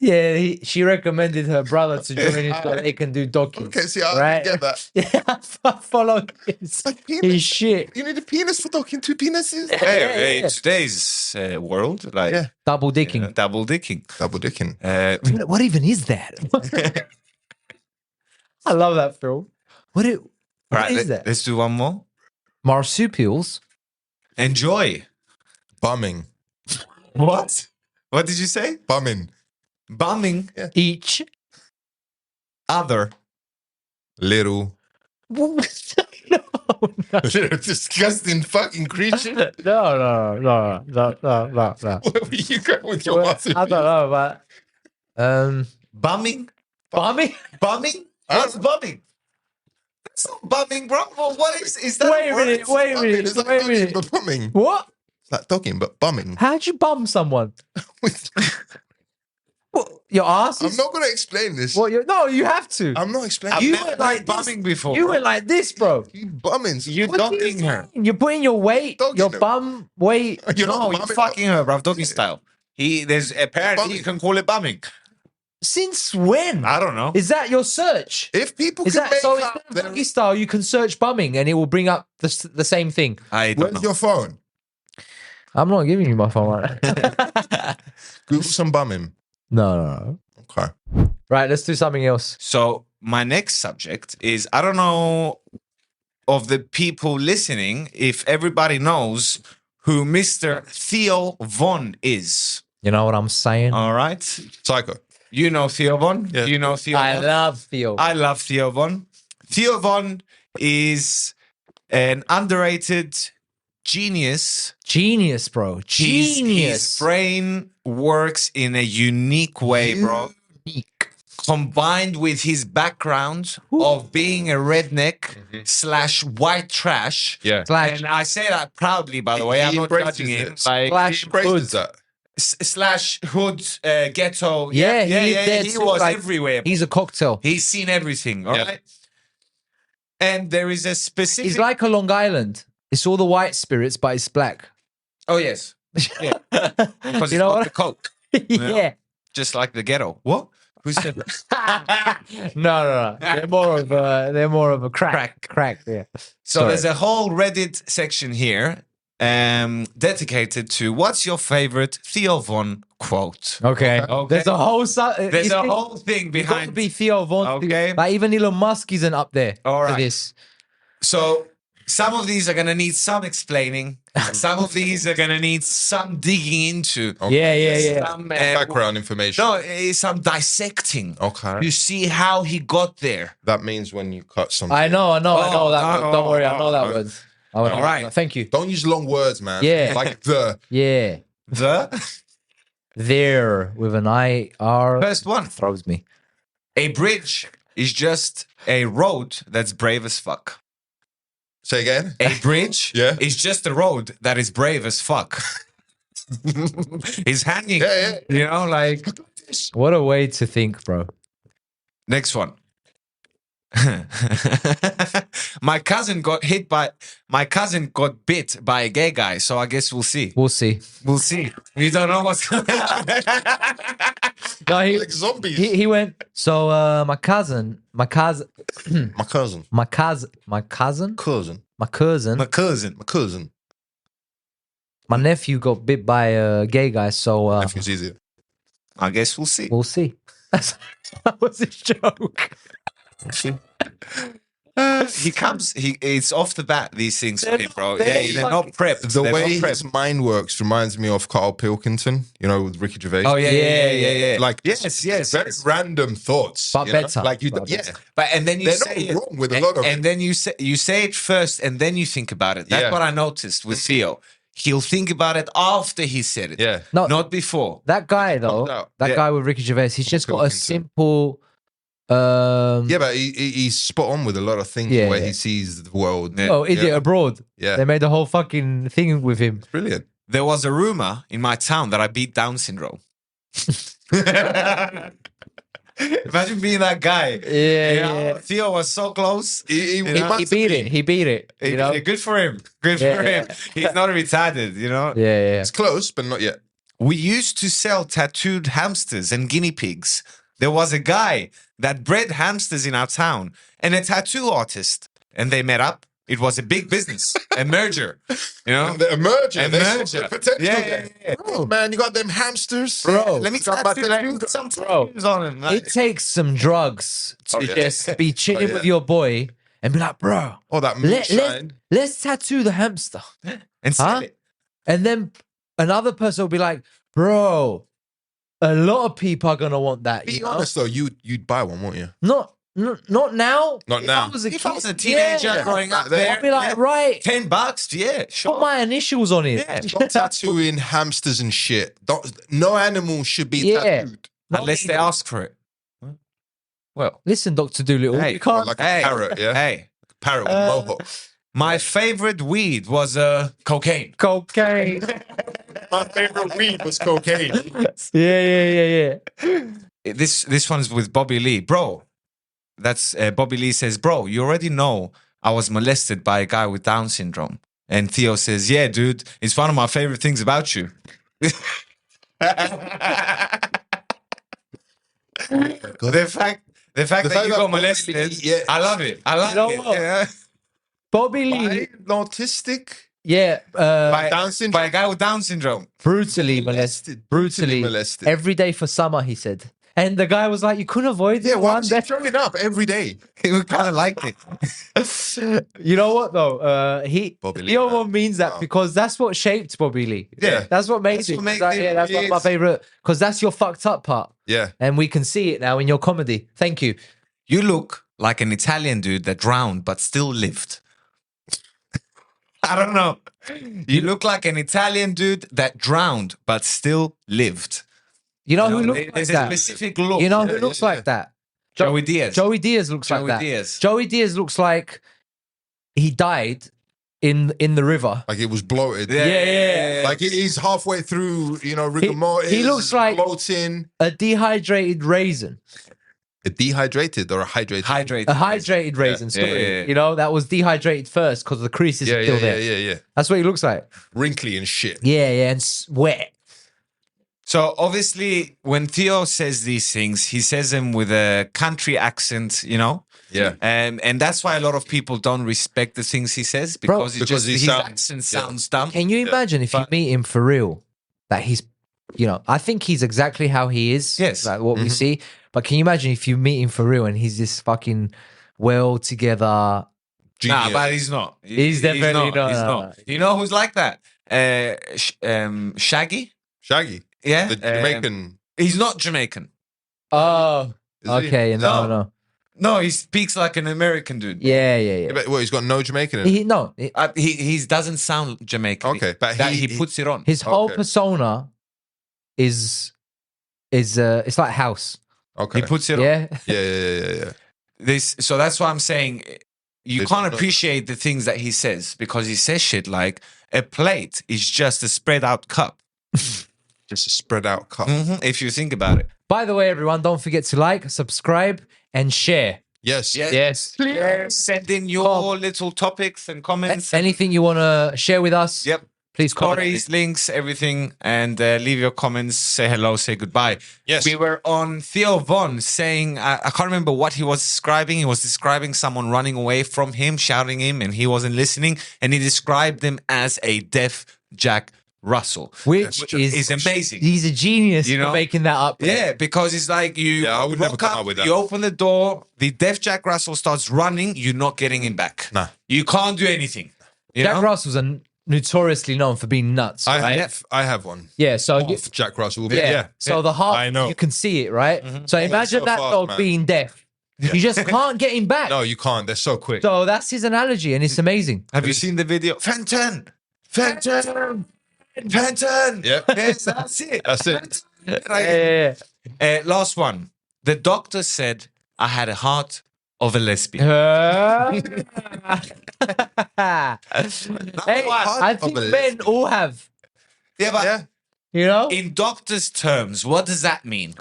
Yeah, she recommended her brother to join it so they can do docking. Okay, see, I right? get that. Yeah, I follow his, Like his penis. shit. You need a penis for docking two penises. Hey, today's world, like Yeah. Double dicking. double dicking. Double dicking. What even is that? I love that film. What Right, is that? let's do one more. Marsupials. Enjoy. Bumming. What? What did you say? Bumming. Bumming Each. other. Little. no, Little disgusting fucking creature. no. Where were you going with your I marsupial? don't know, but Bumming? Bobby. Bumming? What's bumming? That's not bumming, bro. Well, what is that? Wait a minute. Bumming. It's like dogging, but bumming. What? It's like dogging, but bumming. How'd you bum someone? What, your ass? I'm not going to explain this. What? No, you have to. I'm not explaining. I've You never went like heard bumming before. You bro. went like this, bro. You bumming. You What are you dogging her. saying? You're putting your weight, Dogging your her. bum weight. You're No, not you're bumming. fucking her, bro. Doggy style. There's apparently Bumming. you can call it bumming. Since when? I don't know. Is that your search? If people Is can that make so? up Instead of their... doggy style, you can search bumming and it will bring up the same thing. I don't Where's know. your phone? I'm not giving you my phone right now. Google some bumming. No. Okay. Right, let's do something else. So my next subject is I don't know of the people listening if everybody knows who Mr. Theo Von is. You know what I'm saying? All right. Psycho. You know Theo Von? Yeah. You know Theo I Von? love Theo. I love Theo Von. Theo Von is an underrated genius. Genius, bro. Genius. His brain works in a unique way, bro. Unique. Combined with his background of being a redneck / white trash. Yeah. Slash, And I say that proudly, by the way. I'm not embraces judging him. it. Like, slash Embraces hood. that. / hood, ghetto. Yeah, he lived there He too, was like, everywhere. He's a cocktail. He's seen everything, all Yeah. right? And there is a specific... He's like a Long Island. It's all the white spirits, but it's black. Oh, yes. Yeah. Because You it's know got what? the coke. Yeah. Just like the ghetto. What? Who said that? No. They're more of a crack. Crack. Yeah. So Sorry. there's a whole Reddit section here dedicated to what's your favorite Theo Von quote. Okay. Okay. There's a whole. There's a whole thing You got to behind. be Theo Von. Okay. Like even Elon Musk isn't up there All for right. this. So some of these are going to need some explaining. Some of these are going to need some digging into. Okay. Yeah. Some, Background information. no, some dissecting Okay. to see how he got there. That means when you cut something. I know that word. Don't worry, I know that oh. word. All right. Thank you. Don't use long words, man. Yeah. Like the. Yeah. The There with an IR first one. throws me. A bridge is just a road that's brave as fuck. Say again. A bridge Yeah. is just a road that is brave as fuck. He's hanging. Yeah. You know, like. What a way to think, bro. Next one. My cousin got bit by a gay guy, so I guess we'll see. We'll see. We'll see. We don't know what's going on. No, Like zombies. he went. So my cousin, My cousin. my cousin, My cousin. my nephew got bit by a gay guy. So Nothing's easier. I guess we'll see. we'll see. That was a joke. He comes. It's off the bat. These things for They're him, bro. not- Yeah, they're they're not prepped. The They're way not his prepped. mind works reminds me of Carl Pilkington, you know, with Ricky Gervais. Oh yeah. Like yes. very random thoughts, But you know? better. Like you, But yeah, better. But and then you they're say not it, wrong with a lot of and it. then you say it first, and then you think about it. That's Yeah. what I noticed with Theo. He'll think about it after he said it. Yeah. No, Not before. that guy though. Comes out. That Yeah. guy with Ricky Gervais. He's just got a Pilkington. simple. Yeah, but he's spot on with a lot of things Yeah, the way yeah. he sees the world. Yeah. Oh, Idiot Yeah. Abroad. Yeah. They made the whole fucking thing with him. Brilliant. There was a rumor in my town that I beat Down syndrome. Imagine being that guy. Yeah, You know, Theo was so close. He He beat it. He beat it. You know. Good for him. Good Yeah, for him. yeah. He's not retarded, you know. Yeah. It's close, but not yet. We used to sell tattooed hamsters and guinea pigs. There was a guy that bred hamsters in our town and a tattoo artist, and they met up. It was a big business, a merger, you know. And the emerger. And They saw merger. the potential there. Yeah. Oh, man, you got them hamsters. Bro. Let me Got my tattoo tattoo. some Bro. tattoos on him. It takes some drugs to Oh, yeah. just be chilling yeah. with your boy and be like, bro, Oh, that let, moonshine. let's tattoo the hamster. and sell Huh? it. And then another person will be like, bro, a lot of people are gonna want that. Be you know? honest though, you'd buy one, won't you? Not now. Not If now. I was a If I was a kid, teenager yeah. growing up I'd there, I'd be like, right, $10, yeah, put sure. my initials on it. Yeah. Stop tattooing hamsters and shit. No animal should be Yeah. tattooed. Not Unless they even- ask for it. Well, Listen, Dr. Doolittle, Hey, you can't. Like Hey. a parrot, yeah? hey, Parrot with Uh, mohawk. my favorite weed was cocaine. Cocaine. My favorite weed was cocaine. yeah. This one's with Bobby Lee, bro. That's Bobby Lee says, bro, you already know I was molested by a guy with Down syndrome. And Theo says, yeah, dude, it's one of my favorite things about you. The fact that you got molested, yeah. I love it. I love You know it. what? Yeah. Bobby Lee, By an autistic? yeah, By, Down syndrome? by a guy with Down syndrome. brutally molested. Brutally molested. every day for summer, he said. And the guy was like, you couldn't avoid it. Yeah, why one was he day. throwing up every day? He kind of liked it. You know what though? Bobby Lee, Theo man. means that because that's what shaped Bobby Lee. Yeah. That's what made That's it. what made Like, him yeah, that's who one he of my is. favorite because that's your fucked up part. Yeah. And we can see it now in your comedy. Thank you. You look like an Italian dude that drowned but still lived. I don't know. You look like an Italian dude that drowned but still lived. You know who looks like There's a that? specific look. You know who looks like that? Joey Diaz. Joey Diaz looks like Joey that. Diaz. Joey Diaz looks like he died in the river. Like it was bloated. Yeah. Like he's halfway through, rigor mortis. he looks like- bloating. A dehydrated raisin. A dehydrated or a hydrated? Hydrated. A hydrated raisin, sorry. Yeah. That was dehydrated first because the crease is still there. Yeah. That's what he looks like. Wrinkly and shit. Yeah, and wet. So obviously, when Theo says these things, he says them with a country accent, Yeah. and that's why a lot of people don't respect the things he says because his accent sounds dumb. Can you imagine if you meet him for real, that he's, I think he's exactly how he is. Yes. Like what we see. But can you imagine if you meet him for real and he's this fucking well together? Nah, but he's not. He's definitely not. He's No. not. You know who's like that? Shaggy. Shaggy. Yeah, The Jamaican. He's not Jamaican. Oh, Is he? okay. No. No, he speaks like an American dude. Yeah. Yeah, but, he's got no Jamaican in it. He doesn't sound Jamaican. Okay, but he puts it on. His whole Okay. persona is it's like house. Okay. He puts it on. Yeah. Yeah. So that's why I'm saying you There's can't no- appreciate the things that he says because he says shit like a plate is just a spread out cup. Just a spread out cup. If you think about it. By the way, everyone, don't forget to like, subscribe, and share. Yes. Yes. Please send in your little topics and comments. Anything you want to share with us? Yep. Please comment. Stories, links, everything, and leave your comments. Say hello, say goodbye. Yes. We were on Theo Von saying, I can't remember what he was describing. He was describing someone running away from him, shouting him, and he wasn't listening. And he described them as a deaf Jack Russell, Which is amazing. He's a genius You know? for making that up. Yeah, because it's like I would never rock come up, up with that. you open the door, the deaf Jack Russell starts running, you're not getting him back. Nah. You can't do anything. You Jack know? Russell's notoriously known for being nuts, right? I have one. Yeah, so Off Jack Russell. yeah. So the heart, I know. you can see it, right? So imagine so that fast, dog man. being deaf. You just can't get him back. No, you can't. They're so quick. So that's his analogy, and it's amazing. Have you seen the video? Fenton! Fenton! Fenton! Yeah. Yes, that's it. That's it. Yeah. Last one. The doctor said I had a heart of a lesbian. Hey, What? I think Of a men all have. Yeah, but Yeah. You know? in doctor's terms, what does that mean?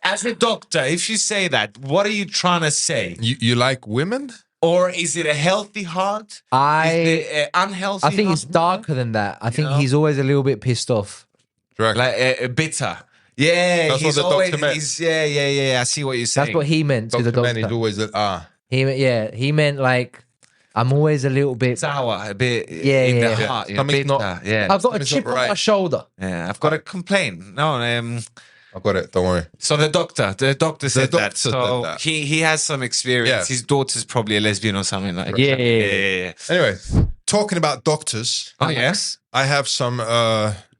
As a doctor, if you say that, what are you trying to say? You like women? Or is it a healthy heart? Is it an unhealthy I think it's heart? darker than that. I think know? he's always a little bit pissed off. Correct. Like bitter. Yeah, That's what he's the always, doctor meant. yeah. I see what you're saying. That's what he meant to the Dr. Man is doctor. always He meant like I'm always a little bit. sour, a bit Yeah, in yeah. the Yeah. heart. Something's Bitter, not- yeah. I've got a Something's chip not on my right. shoulder. Yeah, I've got to complain. No, I've got it. Don't worry. so the doctor said that. doctor So said that. he has some experience. Yeah. His daughter's probably a lesbian or something like that. Yeah. Anyway, talking about doctors, Oh yes. I have some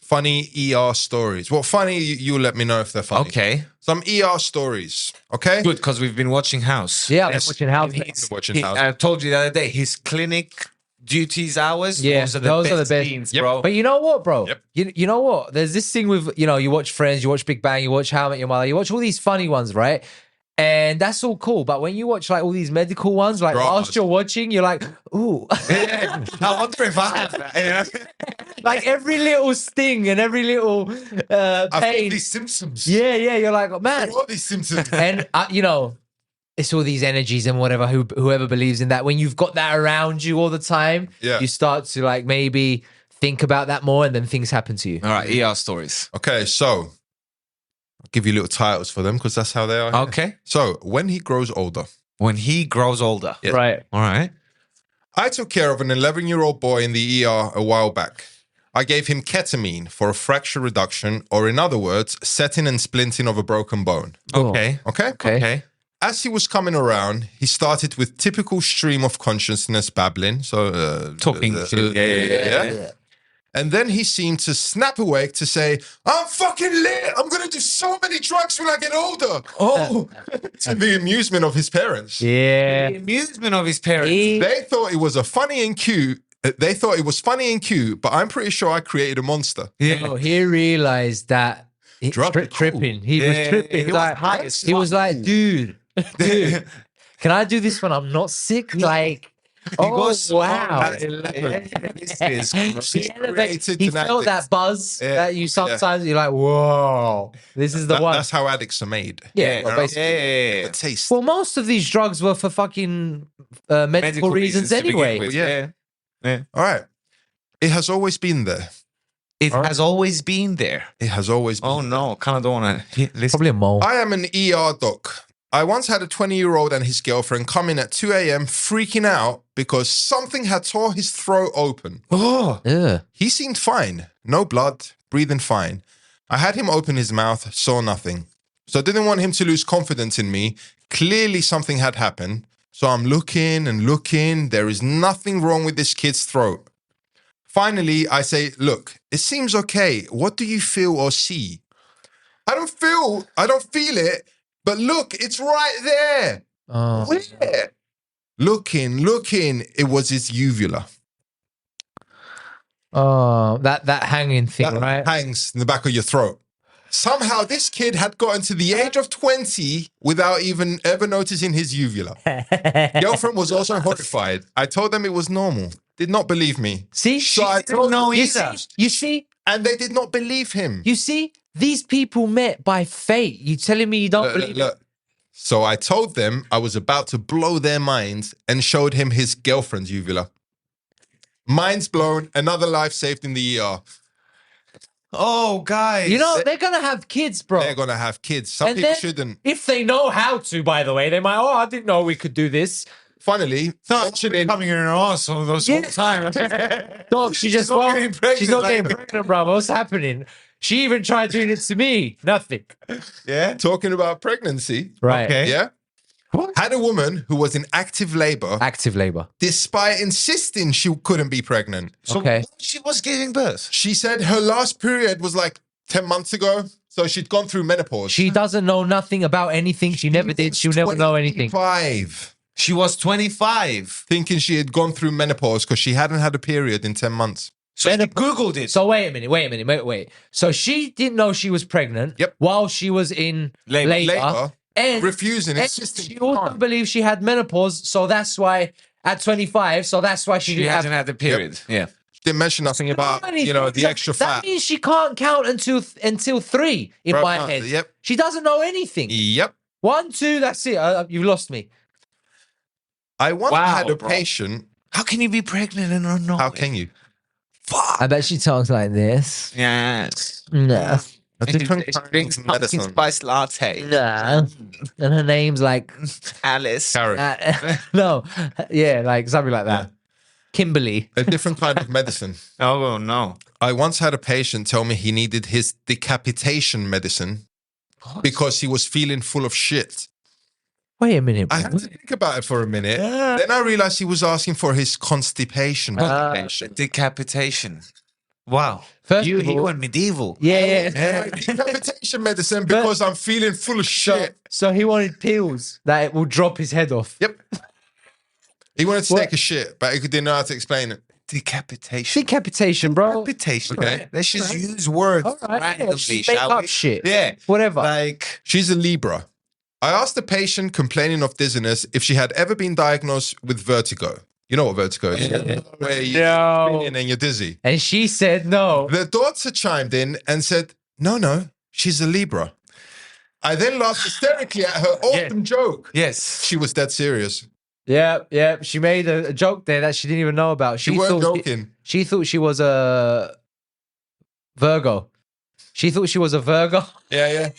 funny ER stories. Well, funny, you let me know if they're funny. Okay. Some ER stories. Okay. Good, because we've been watching House. Yeah, I'm Yes. watching House. Watching House. I told you the other day, his clinic duties hours. Yeah, those are those the are the best best. scenes, Yep. bro. But you know what, bro? Yep. You know what? There's this thing with, you watch Friends, you watch Big Bang, you watch How I Met Your Mother, you watch all these funny ones, right? And that's all cool. But when you watch like all these medical ones, like Dramas. whilst you're watching, you're like, ooh. Yeah. I wonder if I have that. You know? Like every little sting and every little I've got pain. these symptoms. Yeah, you're like, oh, man. I've got these symptoms. And, it's all these energies and whatever, whoever believes in that. When you've got that around you all the time, Yeah. you start to like maybe think about that more and then things happen to you. All right, ER stories. Okay, so I'll give you little titles for them because that's how they are. here. Okay. So, when he grows older, When he grows older. Yeah. Right. All right. I took care of an 11-year-old boy in the ER a while back. I gave him ketamine for a fracture reduction, or in other words, setting and splinting of a broken bone. Okay. Okay? Okay. As he was coming around, he started with typical stream of consciousness babbling. So, Talking to yeah. And then he seemed to snap awake to say, I'm fucking lit. I'm going to do so many drugs when I get older. Oh, to the amusement of his parents. Yeah. The amusement of his parents. They thought it was funny and cute. They thought it was funny and cute, but I'm pretty sure I created a monster. Yeah. No, he realized that he Drugs are cool. tripping. He was Yeah, tripping. he was Like, high as he was like, dude, can I do this when I'm not sick? Like, oh wow. This is He created he an felt addict. that buzz Yeah. that you sometimes you're like, whoa, this is the one. That's how addicts are made. Yeah, well, You know? basically. The taste. Well, most of these drugs were for fucking medical reasons to begin anyway. with. Yeah. Yeah. All right. It has always been there. It has always been there. It has always been. Oh no, kind of don't want to listen. Probably a mole. I am an ER doc. I once had a 20-year-old and his girlfriend come in at 2 a.m. freaking out because something had tore his throat open. Oh, Ugh. He seemed fine. No blood, breathing fine. I had him open his mouth, saw nothing. So I didn't want him to lose confidence in me. Clearly something had happened. So I'm looking and looking. There is nothing wrong with this kid's throat. Finally, I say, look, it seems okay. What do you feel or see? I don't feel it. But look, it's right there. Oh. Where? Looking, it was his uvula. Oh, that hanging thing, That right? hangs in the back of your throat. Somehow this kid had gotten to the age of 20 without even ever noticing his uvula. Girlfriend was also horrified. I told them it was normal. Did not believe me. See, So I told know you either. see, and they did not believe him. you see, these people met by fate. You telling me you don't believe it? Look. So I told them I was about to blow their minds and showed him his girlfriend's uvula. Minds blown, another life saved in the ER. Oh, guys. You know, they're gonna have kids, bro. They're going to have kids. Some And people then- shouldn't. If they know how to, by the way, they might, I didn't know we could do this. Finally, coming in her ass all those whole time. Dog, she just not won't. getting pregnant, She's not like- getting pregnant, bro. What's happening? She even tried doing it to me. Nothing. Yeah. talking about pregnancy. Right. Okay. Yeah. Had a woman who was in active labor Active labor. despite insisting she couldn't be pregnant. So Okay. she was giving birth. She said her last period was like 10 months ago. So she'd gone through menopause. She doesn't know nothing about anything. She never did. She'll never know anything. 25. She was 25. Thinking she had gone through menopause because she hadn't had a period in 10 months. So she Googled it. So wait a minute. So she didn't know she was pregnant. Yep. While she was in labor. Labor, And refusing, and insisting. she also believed she had menopause. So that's why at 25. So that's why she she didn't have. hasn't had the period. Yeah. Didn't mention nothing about, the extra That fat. means she can't count until 3 in Bro, my no, head. yep. She doesn't know anything. Yep. 1, 2, that's it. You've lost me. I once Wow, had a bro. patient. How can you be pregnant and not know? How can you? Fuck. I bet she talks like this. Yes. No. A different She kind drinks of pumpkin medicine. spice latte. No. And her name's like, Alice. Carrot. no. Yeah, like something like that. Kimberly. A different kind of medicine. Oh, no. I once had a patient tell me he needed his decapitation medicine because he was feeling full of shit. Wait a minute. I had to think about it for a minute. Then I realized he was asking for his constipation medication. Decapitation. Wow. First You of all- went medieval. Yeah. Decapitation medicine because I'm feeling full of shit. So he wanted pills that it will drop his head off. Yep. He wanted to What? take a shit, but he didn't know how to explain it. Decapitation. Decapitation, bro. Decapitation. Okay. Let's just use words All right. randomly, Just make shall up we? shit. Yeah. Whatever. Like, She's a Libra. I asked the patient complaining of dizziness if she had ever been diagnosed with vertigo. You know what vertigo is? Where you're No. spinning and you're dizzy. And she said no. The daughter chimed in and said, no, she's a Libra. I then laughed hysterically at her awesome joke. yes. She was dead serious. Yeah. She made a joke there that she didn't even know about. She weren't thought joking. She thought she was a Virgo. She thought she was a Virgo. Yeah.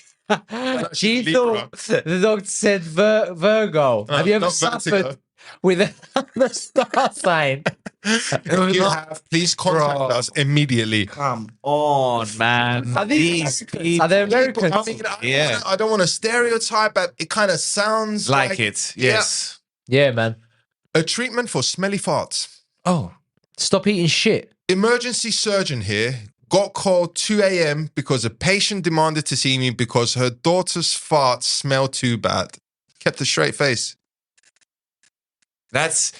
She she's thought the doctor said Virgo. Have you ever not suffered vertigo. with the star sign? If you have, please contact us immediately. Come on, man. Are these Americans? Are they Americans? I mean, I don't want to stereotype, but it kind of sounds like it. Yes. Yeah, man. A treatment for smelly farts. Oh. Stop eating shit. Emergency surgeon here got called 2 a.m. because a patient demanded to see me because her daughter's farts smell too bad. Kept a straight face. That's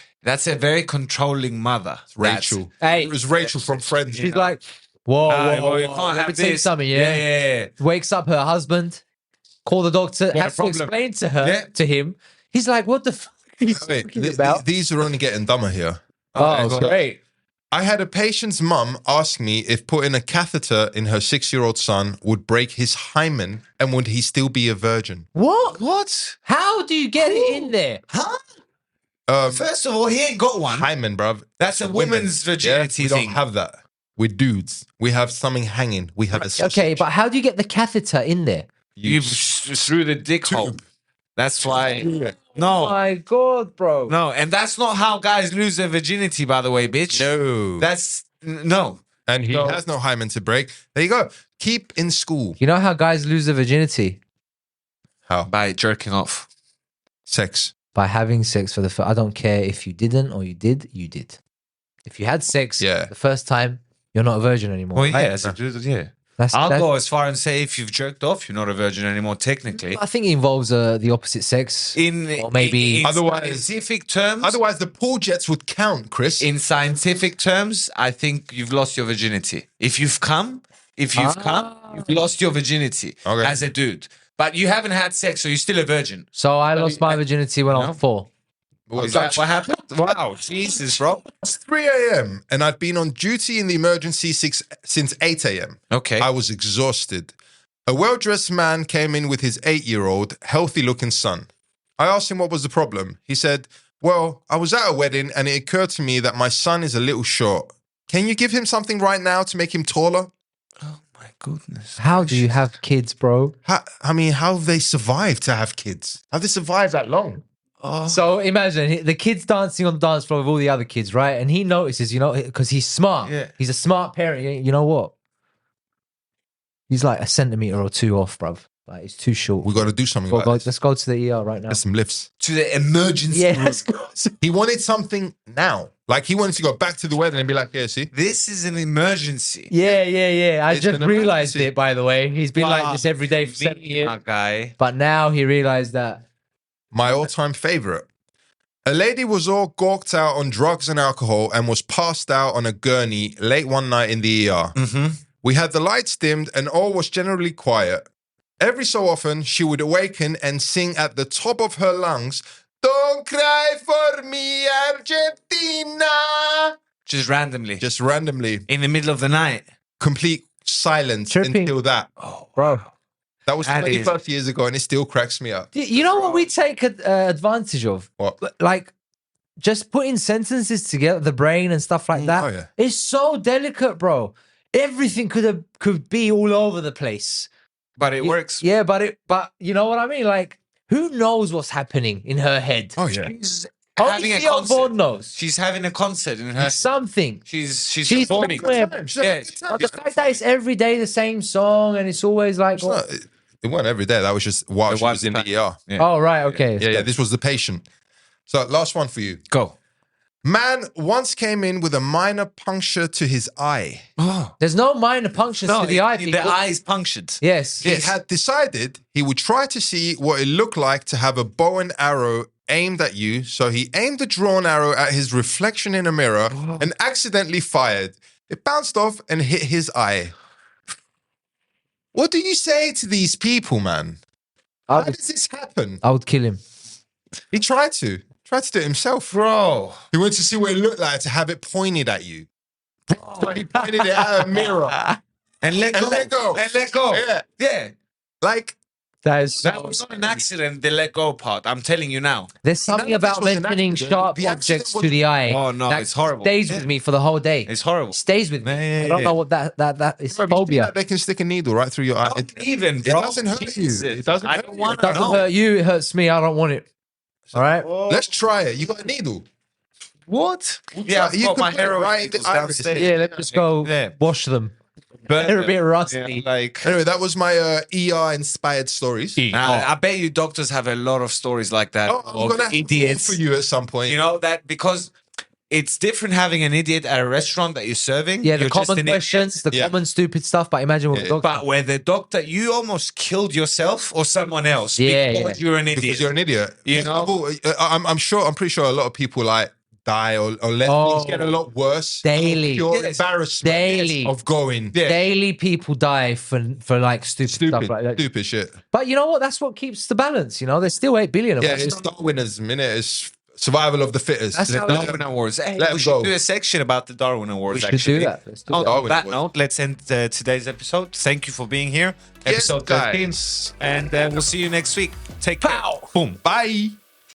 a very controlling mother. Rachel. Hey, It was Rachel from Friends. she's like, whoa, well, you whoa, can't let have me tell you this. something, yeah? Yeah. Wakes up her husband, call the doctor, has to problem. explain to her, Yeah. to him. He's like, what the fuck are you Wait, talking about? these are only getting dumber here. Oh, great. I had a patient's mum ask me if putting a catheter in her 6-year-old son would break his hymen and would he still be a virgin. What? How do you get it in there? Huh? Um, First of all, he ain't got one. hymen, bruv. That's a woman's virginity we thing. don't have that. We're dudes. We have something hanging. We have a sausage. Okay, but how do you get the catheter in there? You through the dick hole. That's why. No. Oh my God, bro. No, and that's not how guys lose their virginity, by the way, bitch. No. That's no. And he has no hymen to break. There you go. Keep in school. You know how guys lose their virginity? How? By jerking off. Sex. By having sex for the first. I don't care if you didn't or you did. You did. If you had sex Yeah. the first time, you're not a virgin anymore. Well, right? yeah, as a dude, yeah. That's, I'll that's- go as far and say if you've jerked off, you're not a virgin anymore, technically. I think it involves the opposite sex. Or maybe- in Otherwise- scientific terms. Otherwise, the pool jets would count, Chris. In scientific terms, I think you've lost your virginity. If you've come, you've lost your virginity as a dude. But you haven't had sex, so you're still a virgin. So I lost my virginity when I was 4. Is that what happened? Wow, Jesus, bro. It's 3 a.m. and I'd been on duty in the emergency since 8 a.m. Okay. I was exhausted. A well-dressed man came in with his 8-year-old, healthy-looking son. I asked him what was the problem. He said, well, I was at a wedding and it occurred to me that my son is a little short. Can you give him something right now to make him taller? Oh, my goodness. How do you have kids, bro? How have they survived to have kids? How have they survived that long? So imagine the kid's dancing on the dance floor with all the other kids, right? And he notices, because he's smart. Yeah. He's a smart parent. You know what? He's like a centimeter or 2 off, bruv. Like, it's too short. We got to do something about this. Let's go to the ER right now. There's some lifts. To the emergency Yeah, room. let's go. He wanted something now. Like he wanted to go back to the wedding and be like, yeah, see? This is an emergency. Yeah. I It's just an realized emergency. it, by the way. He's been like this every day for 7 years. My guy. But now he realized that. My all-time favorite. A lady was all gawked out on drugs and alcohol and was passed out on a gurney late one night in the ER. Mm-hmm. We had the lights dimmed and all was generally quiet. Every so often, she would awaken and sing at the top of her lungs, "Don't cry for me, Argentina." Just randomly. Just randomly. In the middle of the night. Complete silence Tripping. until that. Bro. That was That 20+ years ago and it still cracks me up. You know what we take advantage of? What? Like, just putting sentences together, the brain and stuff like that. Oh, yeah. It's so delicate, bro. Everything could be all over the place. But it works. Yeah, but you know what I mean? Like, who knows what's happening in her head? Oh, yeah. She's Only having a Theo concert. Vaughn knows. She's having a concert in her. Something. She's somewhere. performing. Yeah. But the fact that it's every day the same song and it's always like, It's not- it wasn't every day. That was just while she was in the ER. Yeah. oh, right, okay. Yeah, this was the patient. So last one for you. Go. Man once came in with a minor puncture to his eye. Oh. There's no minor punctures to the eye, The people. eye is punctured. Yes. He had decided he would try to see what it looked like to have a bow and arrow aimed at you. So he aimed a drawn arrow at his reflection in a mirror and accidentally fired. It bounced off and hit his eye. What do you say to these people, man? How does this happen? I would kill him. He tried to do it himself. Bro. He wanted to see what it looked like to have it pointed at you. So he pointed it at a mirror. And let And go. let go. And let go. Yeah. Yeah. Like, That was not an accident, the let go part. I'm telling you now. There's something None of this about was an mentioning accident. sharp The accident objects was- to the eye. Oh, no, that it's horrible. Stays with me for the whole day. It's horrible. Stays with me. Yeah, I don't yeah. know what that is. bro, you think Phobia. that they can stick a needle right through your eye. Not even, It bro. doesn't hurt you. Jesus. It doesn't I hurt don't you. want It doesn't hurt you. It hurts me. I don't want it. All right. Let's try it. You got a needle. What? Yeah, I've You got could my put it heroin right in the needles iris. downstairs. Yeah, let's just go Yeah. wash them. Burn They're a them. bit rusty. Yeah, like, Anyway, that was my ER-inspired stories. I bet you doctors have a lot of stories like that. Oh, I'm of gonna have idiots. for you at some point. You know that because it's different having an idiot at a restaurant that you're serving. Yeah, the You're just common an idiot. questions, the Yeah. common stupid stuff. But imagine with a doctor. But where the doctor, you almost killed yourself or someone else Yeah, because yeah. you're an idiot. Because you're an idiot. You know? I'm pretty sure a lot of people like die or let things get a lot worse. Daily. Pure Yes. embarrassment Daily. of going. Yeah. Daily people die for like stupid stuff like that. Stupid shit. But you know what? That's what keeps the balance. You know, there's still 8 billion of Yeah, us. it's Darwinism, innit? It's survival of the fittest. That's The how Darwin Awards. Hey, Let we them should go. do a section about the Darwin Awards. We should actually. do that. Let's do On that. Darwin that Awards. note, let's end today's episode. Thank you for being here. Yes, Episode 13. guys. And we'll see you next week. Take care. Pow. Boom. Bye.